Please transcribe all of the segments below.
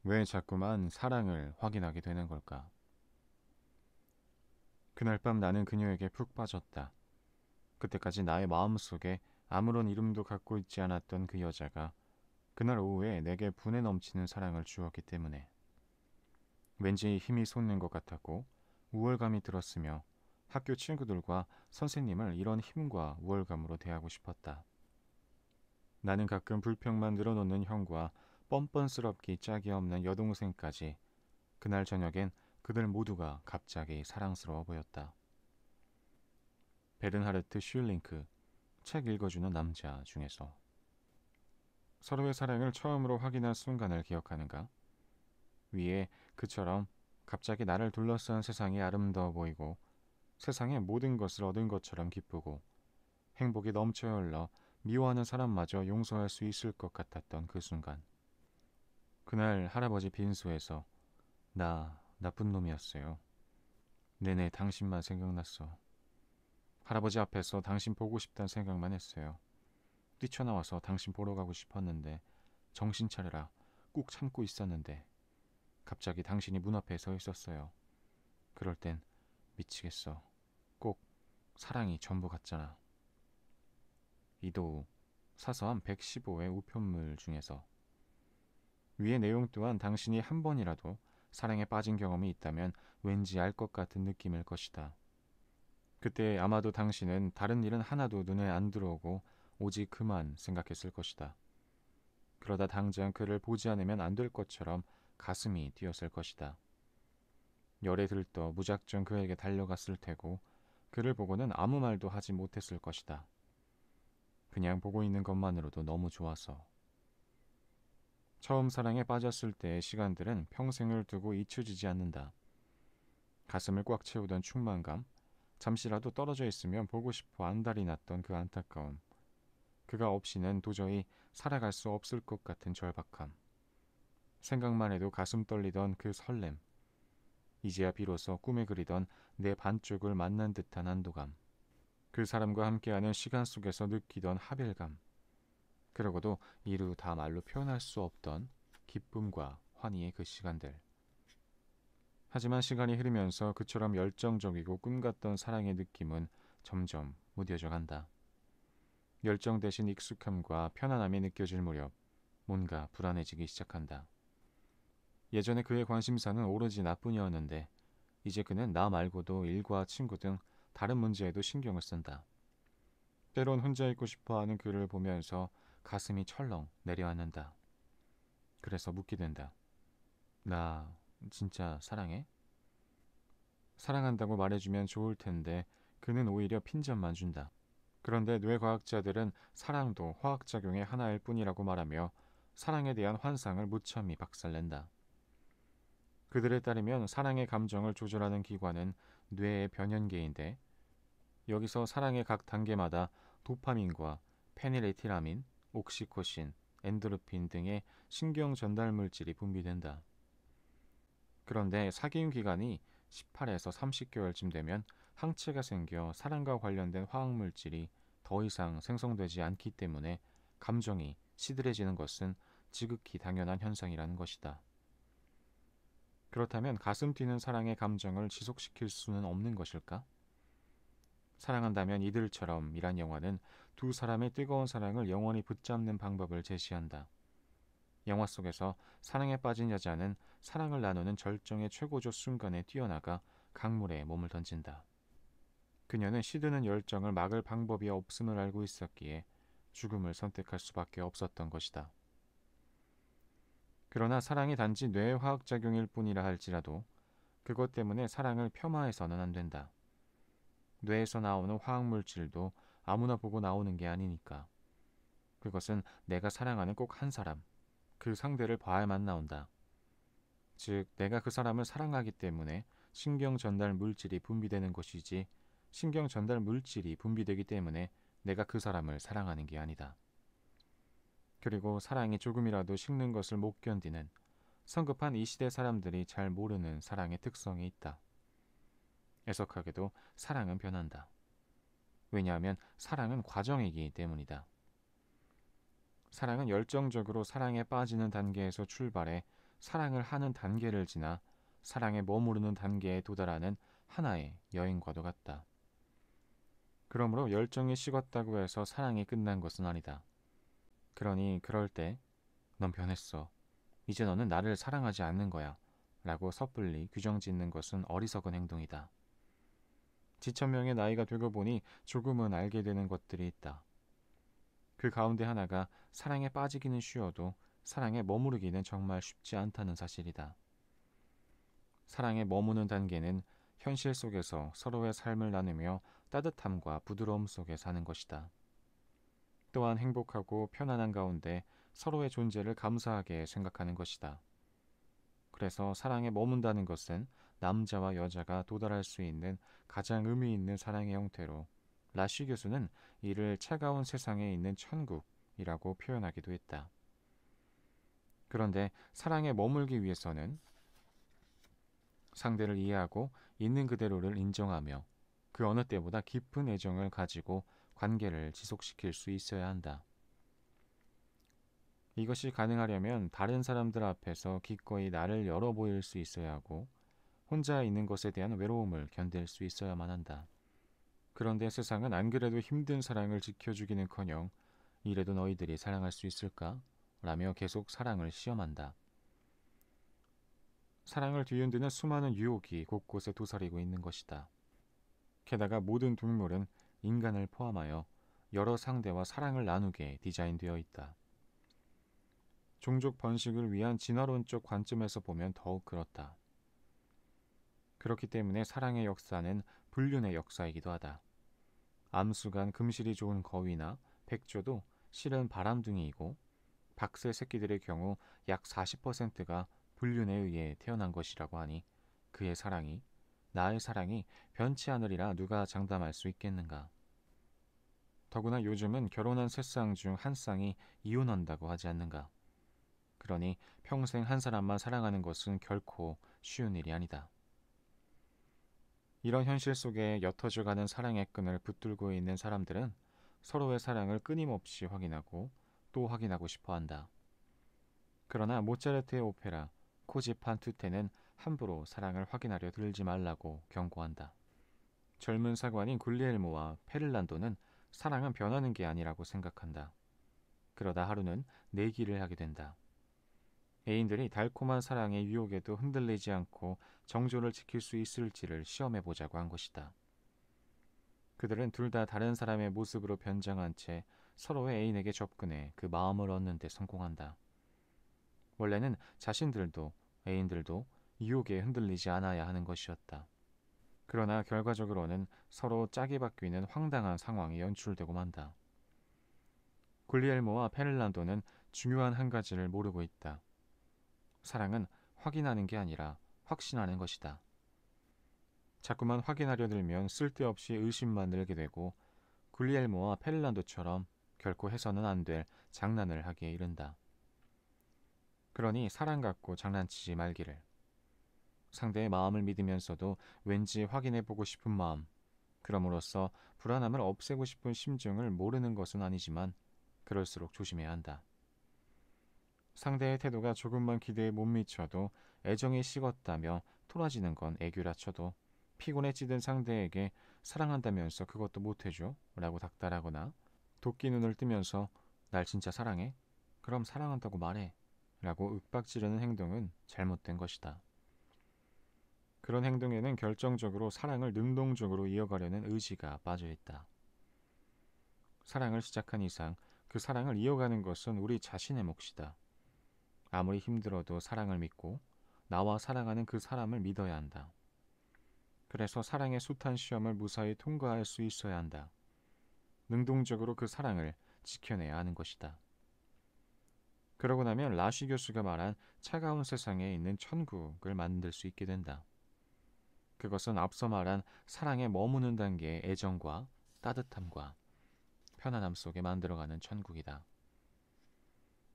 왜 자꾸만 사랑을 확인하게 되는 걸까? 그날 밤 나는 그녀에게 푹 빠졌다. 그때까지 나의 마음속에 아무런 이름도 갖고 있지 않았던 그 여자가 그날 오후에 내게 분에 넘치는 사랑을 주었기 때문에 왠지 힘이 솟는 것 같았고 우월감이 들었으며 학교 친구들과 선생님을 이런 힘과 우월감으로 대하고 싶었다. 나는 가끔 불평만 늘어놓는 형과 뻔뻔스럽기 짝이 없는 여동생까지 그날 저녁엔 그들 모두가 갑자기 사랑스러워 보였다. 베른하르트 슐링크, 책 읽어주는 남자 중에서. 서로의 사랑을 처음으로 확인한 순간을 기억하는가? 위에 그처럼 갑자기 나를 둘러싼 세상이 아름다워 보이고 세상의 모든 것을 얻은 것처럼 기쁘고 행복이 넘쳐 흘러 미워하는 사람마저 용서할 수 있을 것 같았던 그 순간. 그날 할아버지 빈소에서 나 나쁜 놈이었어요. 내내 당신만 생각났어. 할아버지 앞에서 당신 보고 싶다는 생각만 했어요. 뛰쳐나와서 당신 보러 가고 싶었는데 정신 차려라 꾹 참고 있었는데 갑자기 당신이 문 앞에 서 있었어요. 그럴 땐 미치겠어. 꼭 사랑이 전부 같잖아. 이도우 사서함 115의 우편물 중에서. 위의 내용 또한 당신이 한 번이라도 사랑에 빠진 경험이 있다면 왠지 알 것 같은 느낌일 것이다. 그때 아마도 당신은 다른 일은 하나도 눈에 안 들어오고 오직 그만 생각했을 것이다. 그러다 당장 그를 보지 않으면 안 될 것처럼 가슴이 뛰었을 것이다. 열에 들떠 무작정 그에게 달려갔을 테고 그를 보고는 아무 말도 하지 못했을 것이다. 그냥 보고 있는 것만으로도 너무 좋아서. 처음 사랑에 빠졌을 때의 시간들은 평생을 두고 잊혀지지 않는다. 가슴을 꽉 채우던 충만감, 잠시라도 떨어져 있으면 보고 싶어 안달이 났던 그 안타까움, 그가 없이는 도저히 살아갈 수 없을 것 같은 절박함, 생각만 해도 가슴 떨리던 그 설렘, 이제야 비로소 꿈에 그리던 내 반쪽을 만난 듯한 안도감, 그 사람과 함께하는 시간 속에서 느끼던 하별감, 그러고도 이루 다 말로 표현할 수 없던 기쁨과 환희의 그 시간들. 하지만 시간이 흐르면서 그처럼 열정적이고 꿈같던 사랑의 느낌은 점점 무뎌져 간다. 열정 대신 익숙함과 편안함이 느껴질 무렵 뭔가 불안해지기 시작한다. 예전에 그의 관심사는 오로지 나뿐이었는데 이제 그는 나 말고도 일과 친구 등 다른 문제에도 신경을 쓴다. 때론 혼자 있고 싶어하는 그를 보면서 가슴이 철렁 내려앉는다. 그래서 묻게 된다. 나 진짜 사랑해? 사랑한다고 말해주면 좋을 텐데 그는 오히려 핀잔만 준다. 그런데 뇌과학자들은 사랑도 화학작용의 하나일 뿐이라고 말하며 사랑에 대한 환상을 무참히 박살낸다. 그들에 따르면 사랑의 감정을 조절하는 기관은 뇌의 변연계인데 여기서 사랑의 각 단계마다 도파민과 페니레티라민, 옥시코신, 엔도르핀 등의 신경 전달 물질이 분비된다. 그런데 사귐 기간이 18에서 30개월쯤 되면 항체가 생겨 사랑과 관련된 화학물질이 더 이상 생성되지 않기 때문에 감정이 시들해지는 것은 지극히 당연한 현상이라는 것이다. 그렇다면 가슴 뛰는 사랑의 감정을 지속시킬 수는 없는 것일까? 사랑한다면 이들처럼 이란 영화는 두 사람의 뜨거운 사랑을 영원히 붙잡는 방법을 제시한다. 영화 속에서 사랑에 빠진 여자는 사랑을 나누는 절정의 최고조 순간에 뛰어나가 강물에 몸을 던진다. 그녀는 시드는 열정을 막을 방법이 없음을 알고 있었기에 죽음을 선택할 수밖에 없었던 것이다. 그러나 사랑이 단지 뇌의 화학작용일 뿐이라 할지라도 그것 때문에 사랑을 폄하해서는 안 된다. 뇌에서 나오는 화학물질도 아무나 보고 나오는 게 아니니까. 그것은 내가 사랑하는 꼭 한 사람, 그 상대를 봐야만 나온다. 즉, 내가 그 사람을 사랑하기 때문에 신경 전달 물질이 분비되는 것이지 신경 전달 물질이 분비되기 때문에 내가 그 사람을 사랑하는 게 아니다. 그리고 사랑이 조금이라도 식는 것을 못 견디는 성급한 이 시대 사람들이 잘 모르는 사랑의 특성이 있다. 애석하게도 사랑은 변한다. 왜냐하면 사랑은 과정이기 때문이다. 사랑은 열정적으로 사랑에 빠지는 단계에서 출발해 사랑을 하는 단계를 지나 사랑에 머무르는 단계에 도달하는 하나의 여행과도 같다. 그러므로 열정이 식었다고 해서 사랑이 끝난 것은 아니다. 그러니 그럴 때 넌 변했어. 이제 너는 나를 사랑하지 않는 거야. 라고 섣불리 규정 짓는 것은 어리석은 행동이다. 지천명의 나이가 되고 보니 조금은 알게 되는 것들이 있다. 그 가운데 하나가 사랑에 빠지기는 쉬워도 사랑에 머무르기는 정말 쉽지 않다는 사실이다. 사랑에 머무는 단계는 현실 속에서 서로의 삶을 나누며 따뜻함과 부드러움 속에 사는 것이다. 또한 행복하고 편안한 가운데 서로의 존재를 감사하게 생각하는 것이다. 그래서 사랑에 머문다는 것은 남자와 여자가 도달할 수 있는 가장 의미 있는 사랑의 형태로 라쉬 교수는 이를 차가운 세상에 있는 천국이라고 표현하기도 했다. 그런데 사랑에 머물기 위해서는 상대를 이해하고 있는 그대로를 인정하며 그 어느 때보다 깊은 애정을 가지고 관계를 지속시킬 수 있어야 한다. 이것이 가능하려면 다른 사람들 앞에서 기꺼이 나를 열어 보일 수 있어야 하고 혼자 있는 것에 대한 외로움을 견딜 수 있어야만 한다. 그런데 세상은 안 그래도 힘든 사랑을 지켜주기는커녕 이래도 너희들이 사랑할 수 있을까? 라며 계속 사랑을 시험한다. 사랑을 뒤흔드는 수많은 유혹이 곳곳에 도사리고 있는 것이다. 게다가 모든 동물은 인간을 포함하여 여러 상대와 사랑을 나누게 디자인되어 있다. 종족 번식을 위한 진화론적 관점에서 보면 더욱 그렇다. 그렇기 때문에 사랑의 역사는 불륜의 역사이기도 하다. 암수간 금실이 좋은 거위나 백조도 실은 바람둥이이고 박새 새끼들의 경우 약 40%가 불륜에 의해 태어난 것이라고 하니 그의 사랑이, 나의 사랑이 변치 않으리라 누가 장담할 수 있겠는가. 더구나 요즘은 결혼한 세 쌍 중 한 쌍이 이혼한다고 하지 않는가. 그러니 평생 한 사람만 사랑하는 것은 결코 쉬운 일이 아니다. 이런 현실 속에 옅어져가는 사랑의 끈을 붙들고 있는 사람들은 서로의 사랑을 끊임없이 확인하고 또 확인하고 싶어 한다. 그러나 모차르트의 오페라 코지 판 투테는 함부로 사랑을 확인하려 들지 말라고 경고한다. 젊은 사관인 굴리엘모와 페를란도는 사랑은 변하는 게 아니라고 생각한다. 그러다 하루는 내기를 하게 된다. 애인들이 달콤한 사랑의 유혹에도 흔들리지 않고 정조를 지킬 수 있을지를 시험해보자고 한 것이다. 그들은 둘 다 다른 사람의 모습으로 변장한 채 서로의 애인에게 접근해 그 마음을 얻는 데 성공한다. 원래는 자신들도 애인들도 유혹에 흔들리지 않아야 하는 것이었다. 그러나 결과적으로는 서로 짝이 바뀌는 황당한 상황이 연출되고 만다. 굴리엘모와 페를란도는 중요한 한 가지를 모르고 있다. 사랑은 확인하는 게 아니라 확신하는 것이다. 자꾸만 확인하려 들면 쓸데없이 의심만 늘게 되고 굴리엘모와 페를란도처럼 결코 해서는 안 될 장난을 하기에 이른다. 그러니 사랑 갖고 장난치지 말기를. 상대의 마음을 믿으면서도 왠지 확인해보고 싶은 마음, 그럼으로써 불안함을 없애고 싶은 심정을 모르는 것은 아니지만 그럴수록 조심해야 한다. 상대의 태도가 조금만 기대에 못 미쳐도 애정이 식었다며 토라지는 건 애교라 쳐도 피곤에 찌든 상대에게 사랑한다면서 그것도 못해줘? 라고 닥달하거나 도끼 눈을 뜨면서 날 진짜 사랑해? 그럼 사랑한다고 말해. 라고 윽박지르는 행동은 잘못된 것이다. 그런 행동에는 결정적으로 사랑을 능동적으로 이어가려는 의지가 빠져있다. 사랑을 시작한 이상 그 사랑을 이어가는 것은 우리 자신의 몫이다. 아무리 힘들어도 사랑을 믿고 나와 사랑하는 그 사람을 믿어야 한다. 그래서 사랑의 숱한 시험을 무사히 통과할 수 있어야 한다. 능동적으로 그 사랑을 지켜내야 하는 것이다. 그러고 나면 라쉬 교수가 말한 차가운 세상에 있는 천국을 만들 수 있게 된다. 그것은 앞서 말한 사랑에 머무는 단계의 애정과 따뜻함과 편안함 속에 만들어가는 천국이다.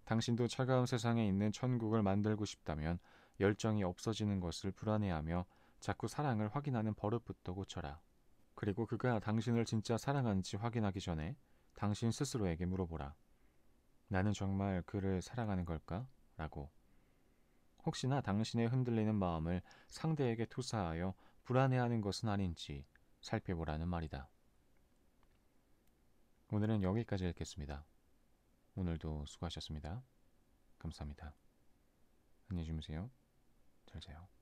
당신도 차가운 세상에 있는 천국을 만들고 싶다면 열정이 없어지는 것을 불안해하며 자꾸 사랑을 확인하는 버릇부터 고쳐라. 그리고 그가 당신을 진짜 사랑하는지 확인하기 전에 당신 스스로에게 물어보라. 나는 정말 그를 사랑하는 걸까? 라고. 혹시나 당신의 흔들리는 마음을 상대에게 투사하여 불안해하는 것은 아닌지 살펴보라는 말이다. 오늘은 여기까지 읽겠습니다. 오늘도 수고하셨습니다. 감사합니다. 안녕히 주무세요. 잘 자요.